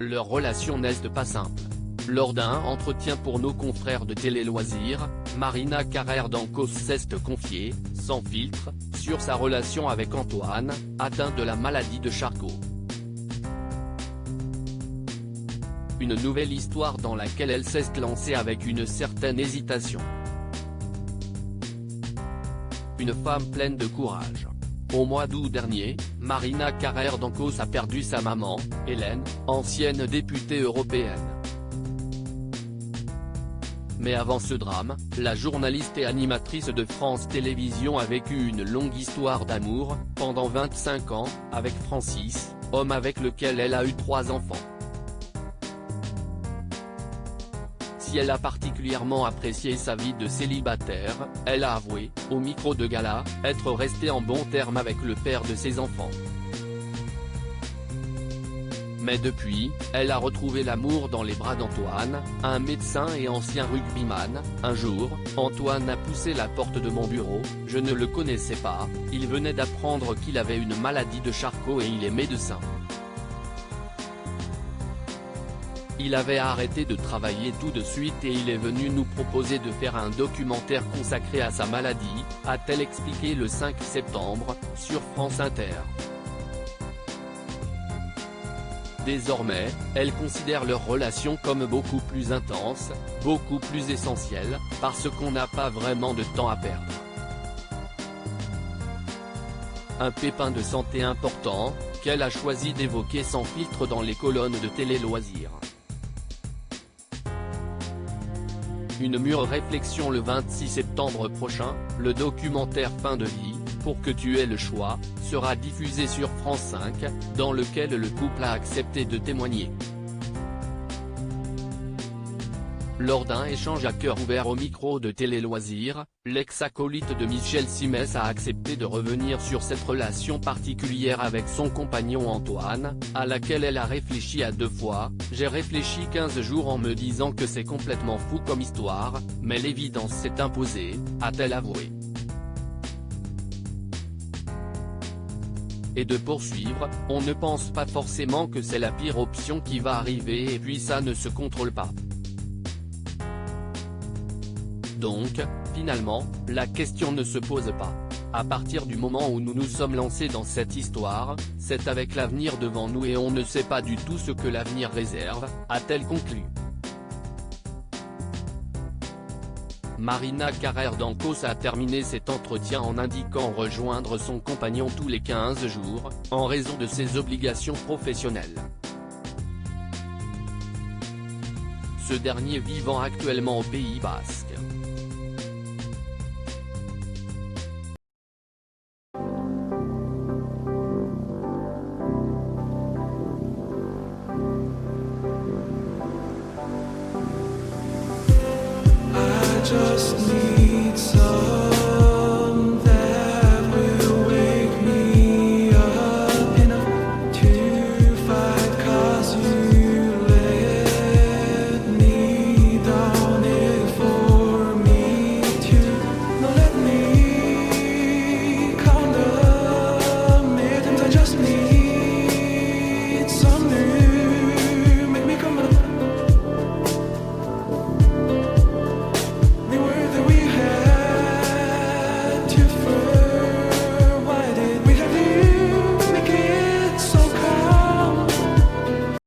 Leur relation n'est pas simple. Lors d'un entretien pour nos confrères de Télé Loisirs, Marina Carrère d'Ancos s'est confiée, sans filtre, sur sa relation avec Antoine, atteint de la maladie de Charcot. Une nouvelle histoire dans laquelle elle s'est lancée avec une certaine hésitation. Une femme pleine de courage. Au mois d'août dernier, Marina Carrère d'Ancos a perdu sa maman, Hélène, ancienne députée européenne. Mais avant ce drame, la journaliste et animatrice de France Télévisions a vécu une longue histoire d'amour, pendant 25 ans, avec Francis, homme avec lequel elle a eu 3 enfants. Si elle a particulièrement apprécié sa vie de célibataire, elle a avoué, au micro de Gala, être restée en bons termes avec le père de ses enfants. Mais depuis, elle a retrouvé l'amour dans les bras d'Antoine, un médecin et ancien rugbyman. Un jour, Antoine a poussé la porte de mon bureau, je ne le connaissais pas, il venait d'apprendre qu'il avait une maladie de Charcot et il est médecin. Il avait arrêté de travailler tout de suite et il est venu nous proposer de faire un documentaire consacré à sa maladie, a-t-elle expliqué le 5 septembre, sur France Inter. Désormais, elle considère leur relation comme beaucoup plus intense, beaucoup plus essentielle, parce qu'on n'a pas vraiment de temps à perdre. Un pépin de santé important, qu'elle a choisi d'évoquer sans filtre dans les colonnes de Télé Loisirs. Une mûre réflexion le 26 septembre prochain, le documentaire Fin de vie, pour que tu aies le choix, sera diffusé sur France 5, dans lequel le couple a accepté de témoigner. Lors d'un échange à cœur ouvert au micro de Télé Loisirs, l'ex-acolyte de Michel Simès a accepté de revenir sur cette relation particulière avec son compagnon Antoine, à laquelle elle a réfléchi à 2 fois. J'ai réfléchi 15 jours en me disant que c'est complètement fou comme histoire, mais l'évidence s'est imposée, a-t-elle avoué. Et de poursuivre, on ne pense pas forcément que c'est la pire option qui va arriver et puis ça ne se contrôle pas. Donc, finalement, la question ne se pose pas. À partir du moment où nous nous sommes lancés dans cette histoire, c'est avec l'avenir devant nous et on ne sait pas du tout ce que l'avenir réserve, a-t-elle conclu. Marina Carrère d'Ancos a terminé cet entretien en indiquant rejoindre son compagnon tous les 15 jours, en raison de ses obligations professionnelles. Ce dernier vivant actuellement au Pays Basque.